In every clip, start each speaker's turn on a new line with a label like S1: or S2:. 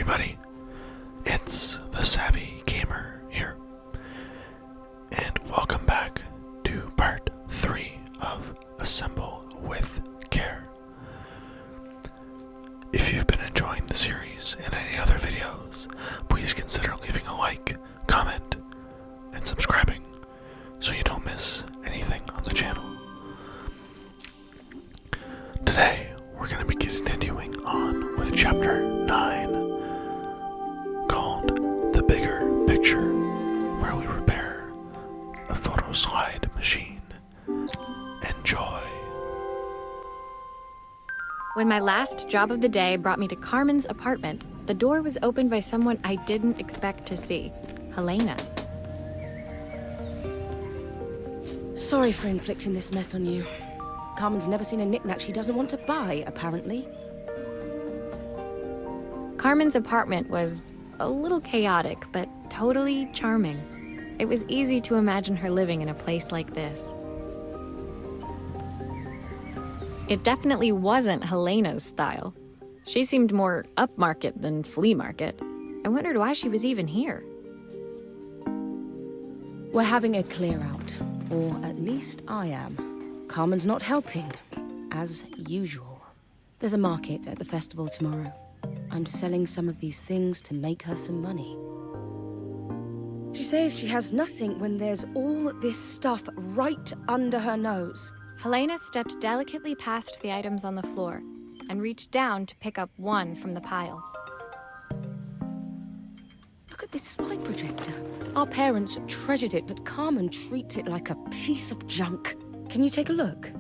S1: everybody, it's the Savvy Gamer here, and welcome back to part 3 of Assemble with Care. If you've been enjoying the series and any other videos, please consider leaving a like, comment, and subscribing so you don't miss anything on the channel. Today, we're going to be continuing on with chapter 9, called The Bigger Picture, where we repair a photo slide machine. Enjoy.
S2: When my last job of the day brought me to Carmen's apartment, the door was opened by someone I didn't expect to see, Helena.
S3: Sorry for inflicting this mess on you. Carmen's never seen a knick-knack she doesn't want to buy, apparently.
S2: Carmen's apartment was a little chaotic, but totally charming. It was easy to imagine her living in a place like this. It definitely wasn't Helena's style. She seemed more upmarket than flea market. I wondered why she was even here.
S3: We're having a clear-out, or at least I am. Carmen's not helping, as usual. There's a market at the festival tomorrow. I'm selling some of these things to make her some money. She says she has nothing when there's all this stuff right under her nose.
S2: Helena stepped delicately past the items on the floor and reached down to pick up one from the pile.
S3: Look at this slide projector. Our parents treasured it, but Carmen treats it like a piece of junk. Can you take a look?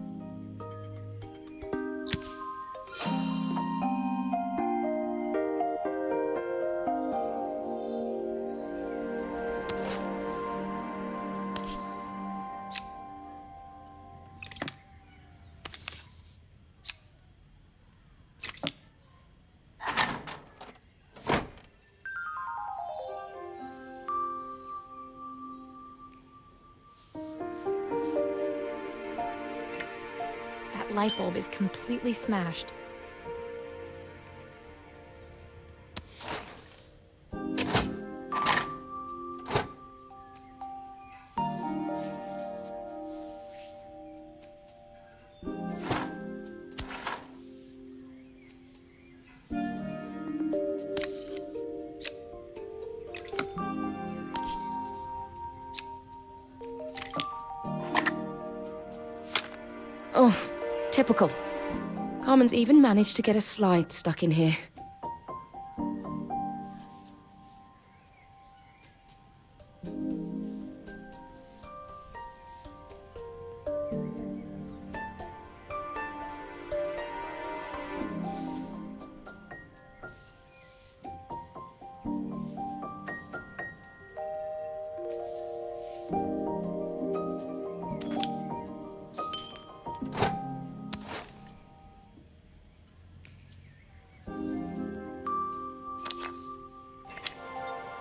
S2: That light bulb is completely smashed.
S3: Oh, typical. Carmen's even managed to get a slide stuck in here.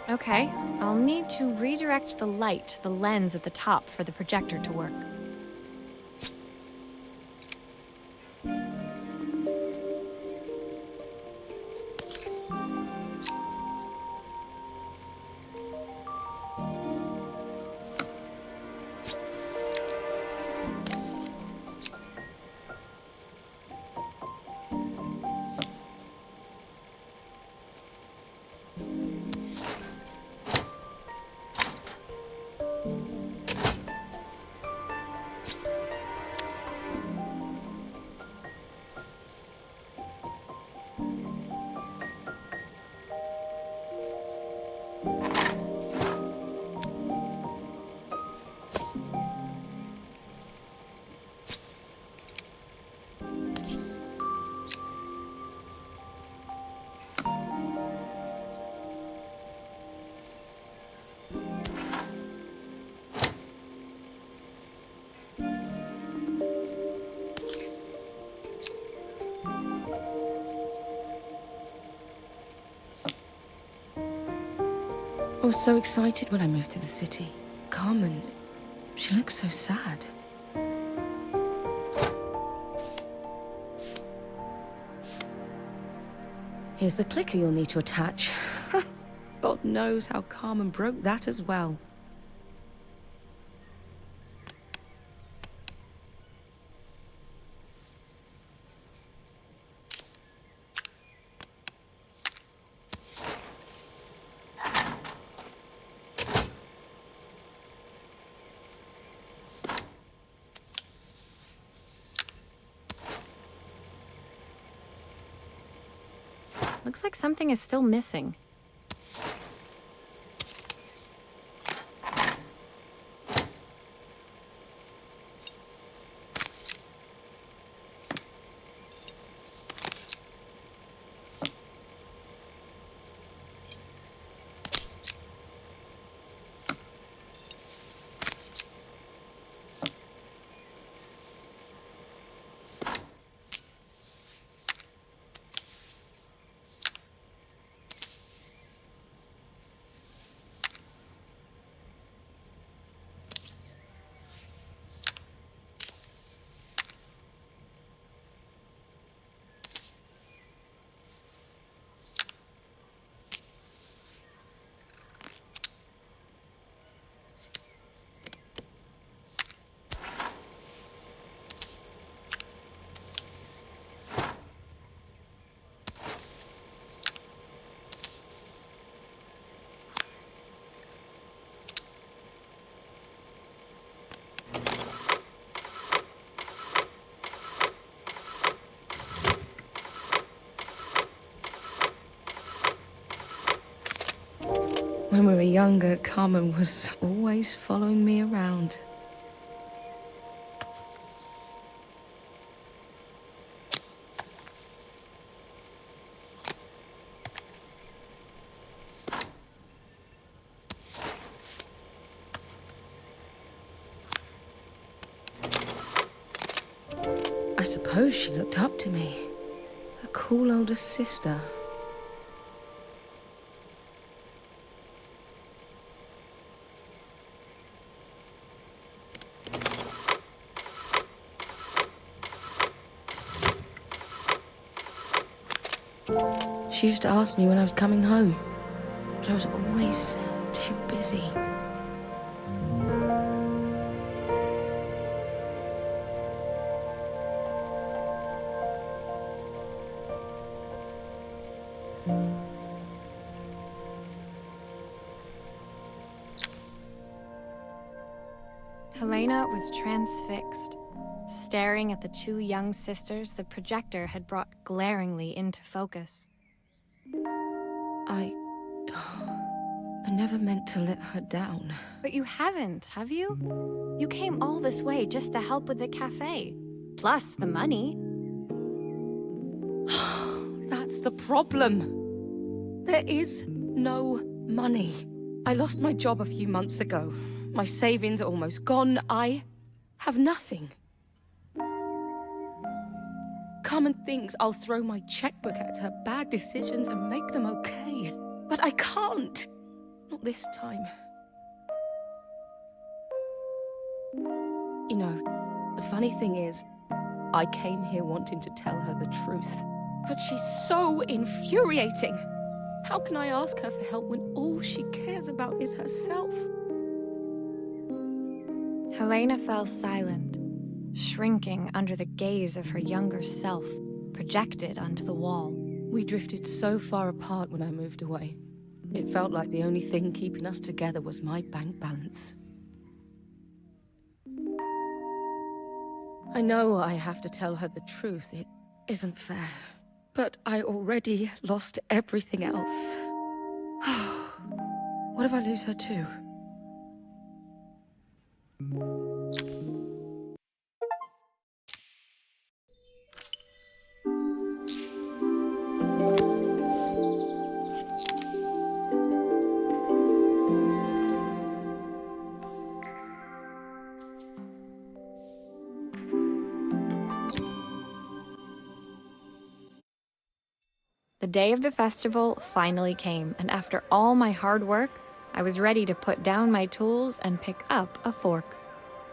S2: Okay, I'll need to redirect the light to the lens at the top for the projector to work. I was so excited when I moved to the city. Carmen, she looks so sad.
S3: Here's the clicker you'll need to attach. God knows how Carmen broke that as well.
S2: Looks like something is still missing. When we were younger, Carmen was always following me around. I suppose she looked up to me. A cool older sister. She used to ask me when I was coming home, but I was always too busy. Helena was transfixed, staring at the two young sisters the projector had brought glaringly into focus.
S3: I never meant to let her down.
S2: But you haven't, have you? You came all this way just to help with the cafe, plus the money.
S3: That's the problem. There is no money. I lost my job a few months ago. My savings are almost gone. I have nothing. Carmen thinks I'll throw my checkbook at her bad decisions and make them okay. But I can't. Not this time. You know, the funny thing is, I came here wanting to tell her the truth. But she's so infuriating. How can I ask her for help when all she cares about is herself?
S2: Helena fell silent, shrinking under the gaze of her younger self, projected onto the wall.
S3: We drifted so far apart when I moved away. It felt like the only thing keeping us together was my bank balance. I know I have to tell her the truth. It isn't fair. But I already lost everything else. What if I lose her too?
S2: The day of the festival finally came, and after all my hard work, I was ready to put down my tools and pick up a fork.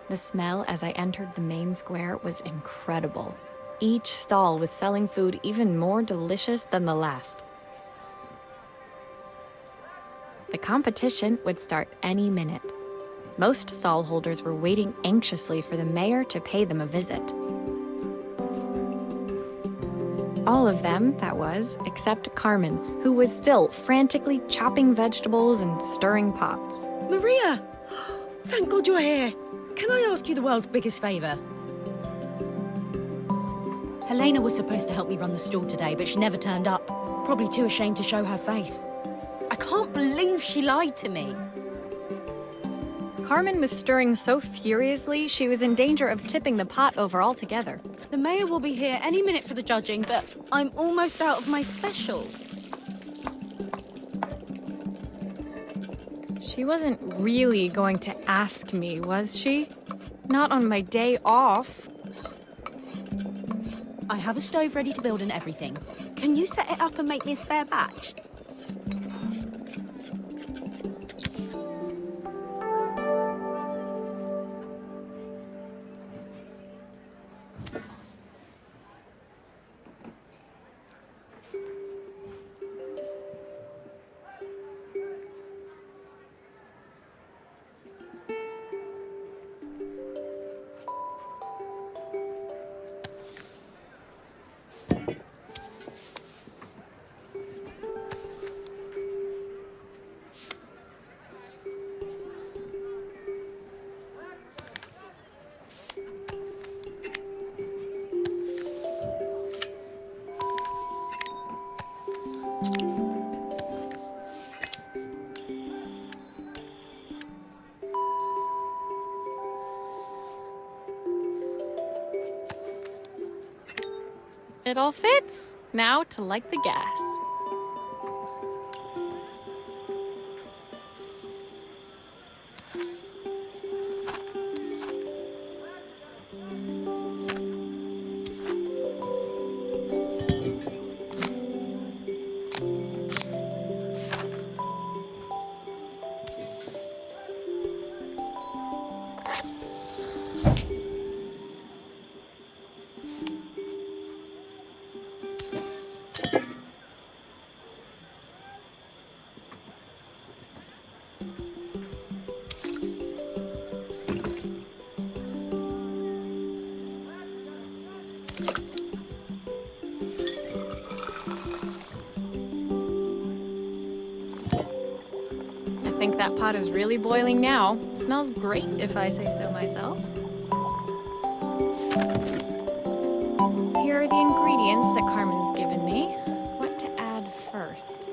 S2: The smell as I entered the main square was incredible. Each stall was selling food even more delicious than the last. The competition would start any minute. Most stall holders were waiting anxiously for the mayor to pay them a visit. All of them, that was, except Carmen, who was still frantically chopping vegetables and stirring pots.
S3: Maria! Thank God you're here. Can I ask you the world's biggest favour? Helena was supposed to help me run the stall today, but she never turned up. Probably too ashamed to show her face. I can't believe she lied to me.
S2: Carmen was stirring so furiously she was in danger of tipping the pot over altogether.
S3: The mayor will be here any minute for the judging, but I'm almost out of my special.
S2: She wasn't really going to ask me, was she? Not on my day off.
S3: I have a stove ready to build and everything. Can you set it up and make me a spare batch?
S2: It all fits. Now to light the gas. I think that pot is really boiling now. Smells great, if I say so myself. Here are the ingredients that Carmen's given me. What to add first?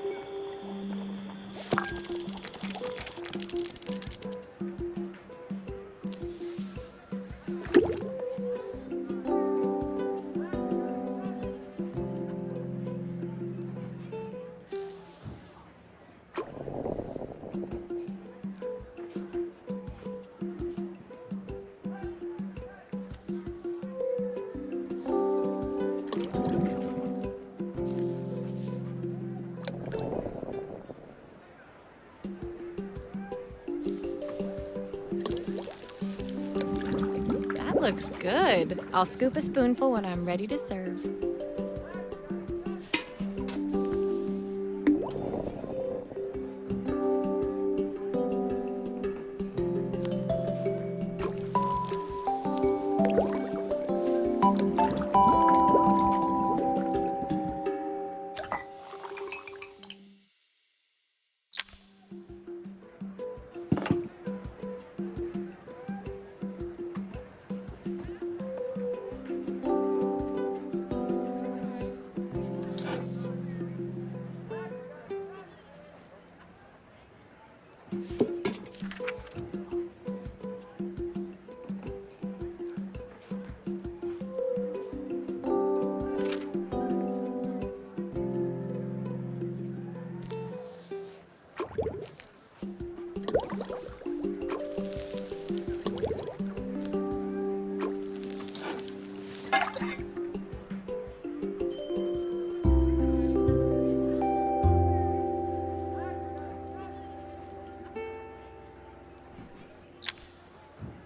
S2: Looks good. I'll scoop a spoonful when I'm ready to serve.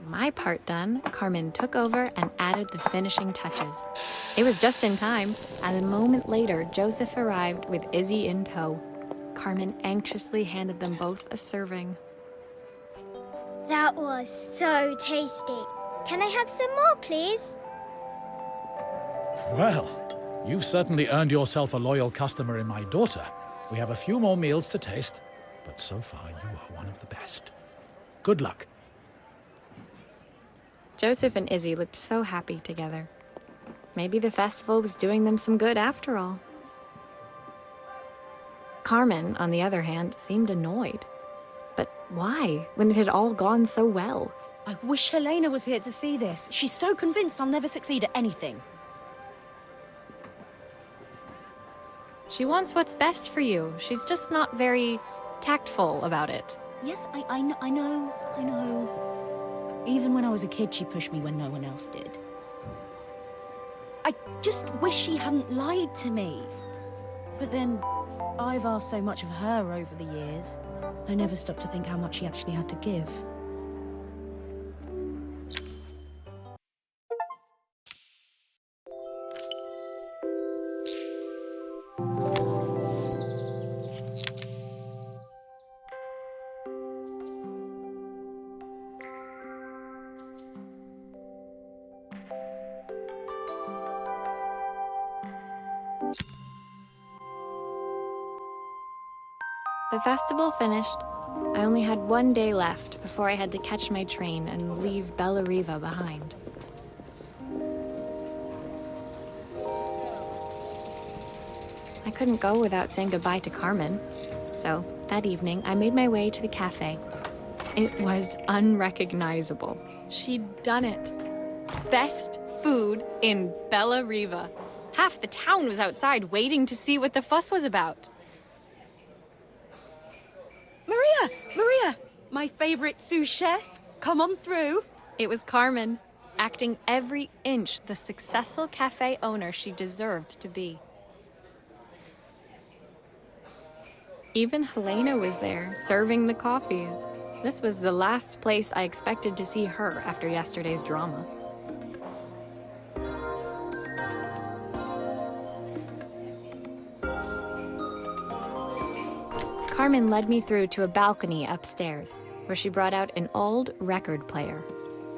S2: My part done, Carmen took over and added the finishing touches. It was just in time, as a moment later, Joseph arrived with Izzy in tow. Carmen anxiously handed them both a serving.
S4: That was so tasty. Can I have some more, please?
S5: Well, you've certainly earned yourself a loyal customer in my daughter. We have a few more meals to taste, but so far you are one of the best. Good luck.
S2: Joseph and Izzy looked so happy together. Maybe the festival was doing them some good after all. Carmen, on the other hand, seemed annoyed. But why, when it had all gone so well?
S6: I wish Helena was here to see this. She's so convinced I'll never succeed at anything.
S2: She wants what's best for you. She's just not very tactful about it.
S6: Yes, I know. Even when I was a kid, she pushed me when no one else did. I just wish she hadn't lied to me. But then, I've asked so much of her over the years. I never stopped to think how much she actually had to give.
S2: The festival finished. I only had one day left before I had to catch my train and leave Bella Riva behind. I couldn't go without saying goodbye to Carmen. So that evening, I made my way to the cafe. It was unrecognizable. She'd done it. Best food in Bella Riva. Half the town was outside waiting to see what the fuss was about.
S6: Maria! My favorite sous chef. Come on through.
S2: It was Carmen, acting every inch the successful cafe owner she deserved to be. Even Helena was there, serving the coffees. This was the last place I expected to see her after yesterday's drama. Carmen led me through to a balcony upstairs, where she brought out an old record player.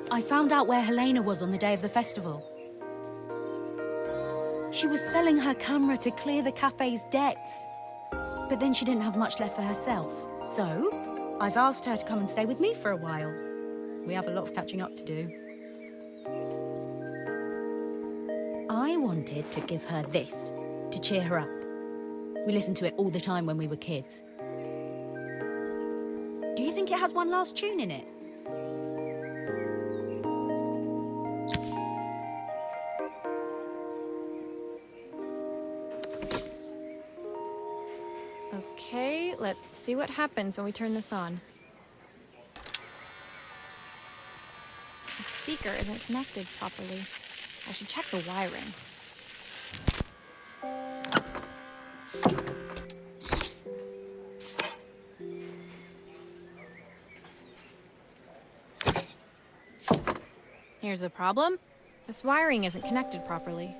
S6: I found out where Helena was on the day of the festival. She was selling her camera to clear the cafe's debts. But then she didn't have much left for herself. So, I've asked her to come and stay with me for a while. We have a lot of catching up to do. I wanted to give her this, to cheer her up. We listened to it all the time when we were kids. Do you think it has one last tune in it?
S2: Okay, let's see what happens when we turn this on. The speaker isn't connected properly. I should check the wiring. Here's the problem. This wiring isn't connected properly.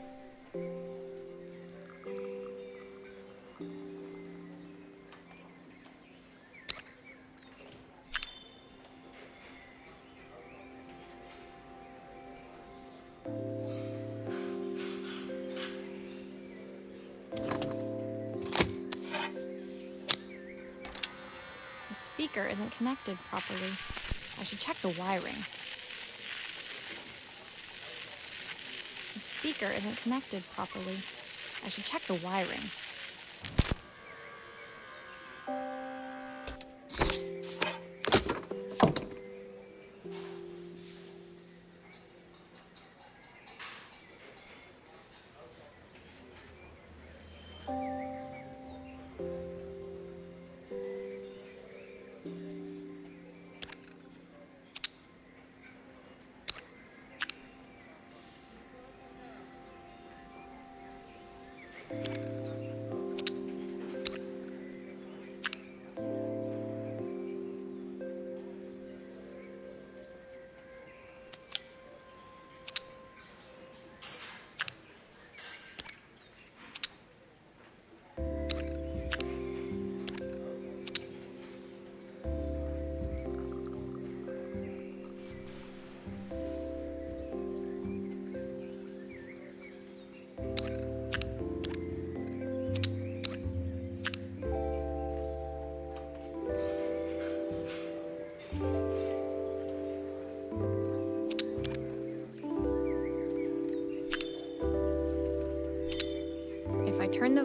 S2: The speaker isn't connected properly. I should check the wiring. The speaker isn't connected properly. I should check the wiring.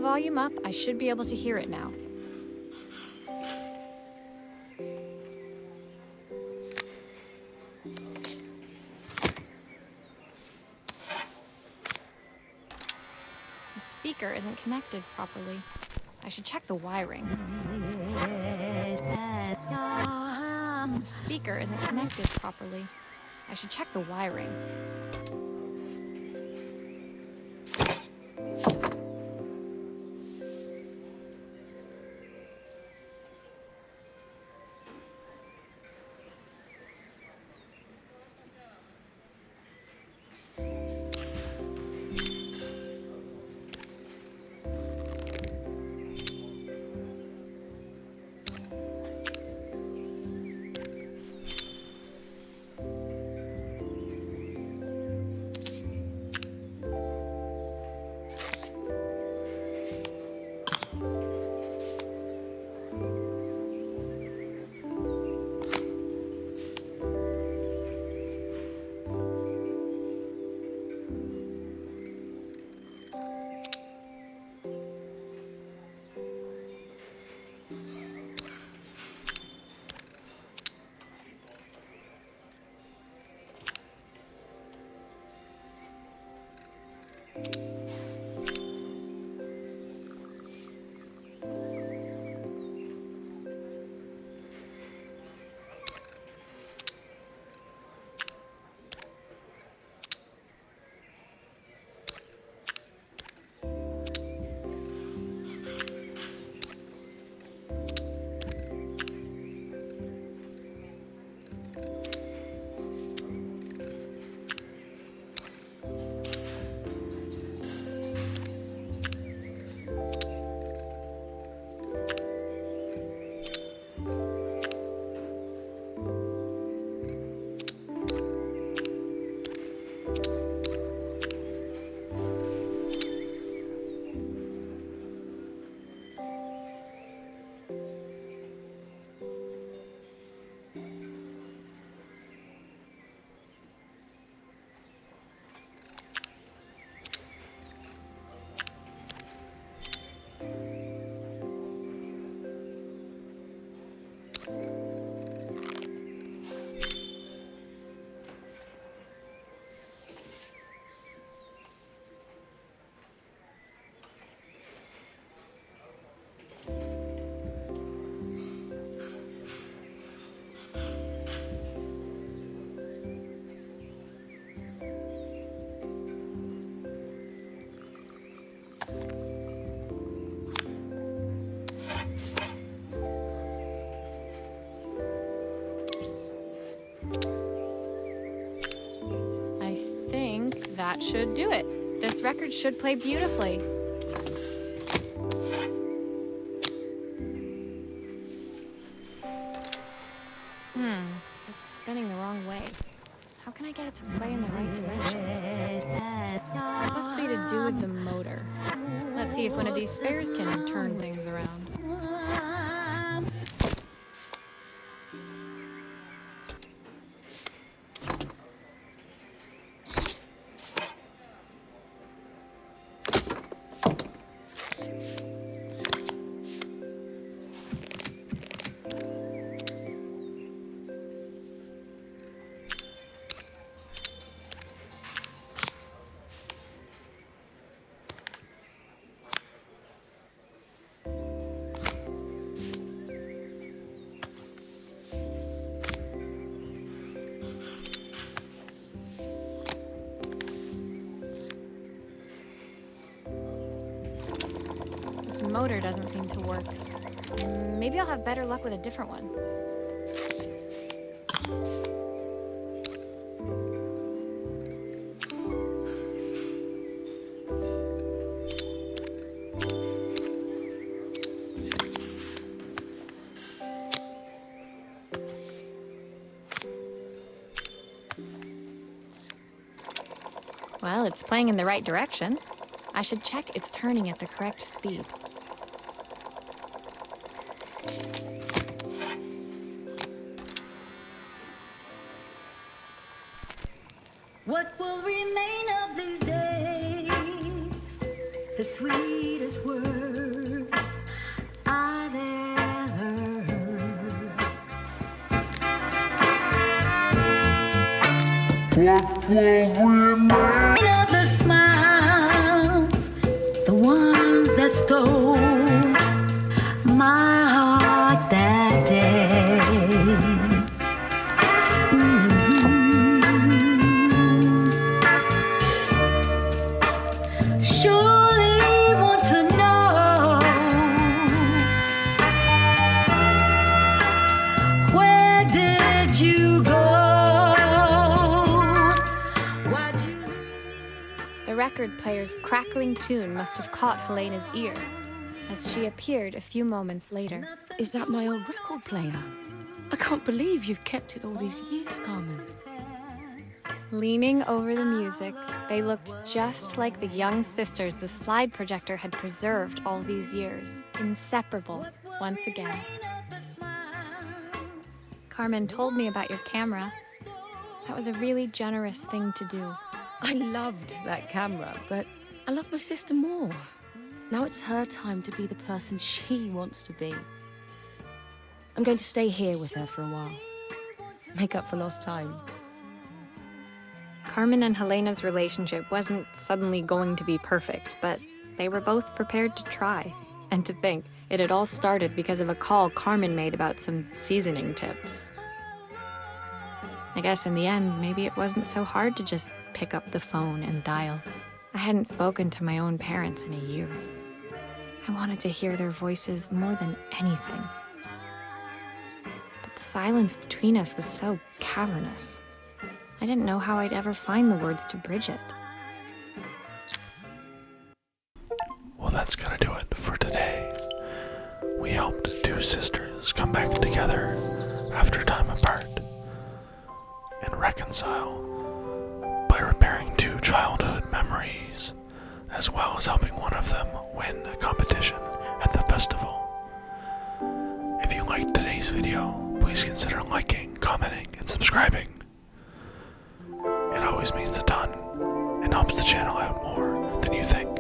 S2: volume up, I should be able to hear it now. The speaker isn't connected properly. I should check the wiring. The speaker isn't connected properly. I should check the wiring. That should do it. This record should play beautifully. It's spinning the wrong way. How can I get it to play in the right direction? It must be to do with the motor. Let's see if one of these spares can turn things around. This motor doesn't seem to work. Maybe I'll have better luck with a different one. Well, it's playing in the right direction. I should check it's turning at the correct speed.
S7: What will remain of these days the sweetest words I've ever heard. What will remain of the smiles, the ones that stole my heart that day. Surely want to know, where did you go? Why'd you leave?
S2: The record player's crackling tune must have caught Helena's ear, as she appeared a few moments later.
S3: Is that my old record player? I can't believe you've kept it all these years, Carmen.
S2: Leaning over the music, they looked just like the young sisters the slide projector had preserved all these years, inseparable once again. Carmen told me about your camera. That was a really generous thing to do.
S3: I loved that camera, but I love my sister more. Now it's her time to be the person she wants to be. I'm going to stay here with her for a while. Make up for lost time.
S2: Carmen and Helena's relationship wasn't suddenly going to be perfect, but they were both prepared to try. And to think, it had all started because of a call Carmen made about some seasoning tips. I guess in the end, maybe it wasn't so hard to just pick up the phone and dial. I hadn't spoken to my own parents in a year. I wanted to hear their voices more than anything. But the silence between us was so cavernous. I didn't know how I'd ever find the words to bridge it.
S1: Well, that's gonna do it for today. We helped two sisters come back together after time apart and reconcile by repairing two childhood memories, as well as helping one of them win a competition at the festival. If you liked today's video, please consider liking, commenting, and subscribing. It always means a ton and helps the channel out more than you think.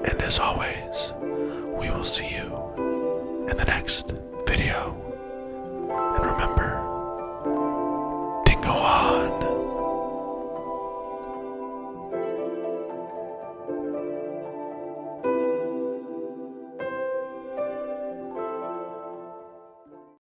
S1: And as always, we will see you in the next video.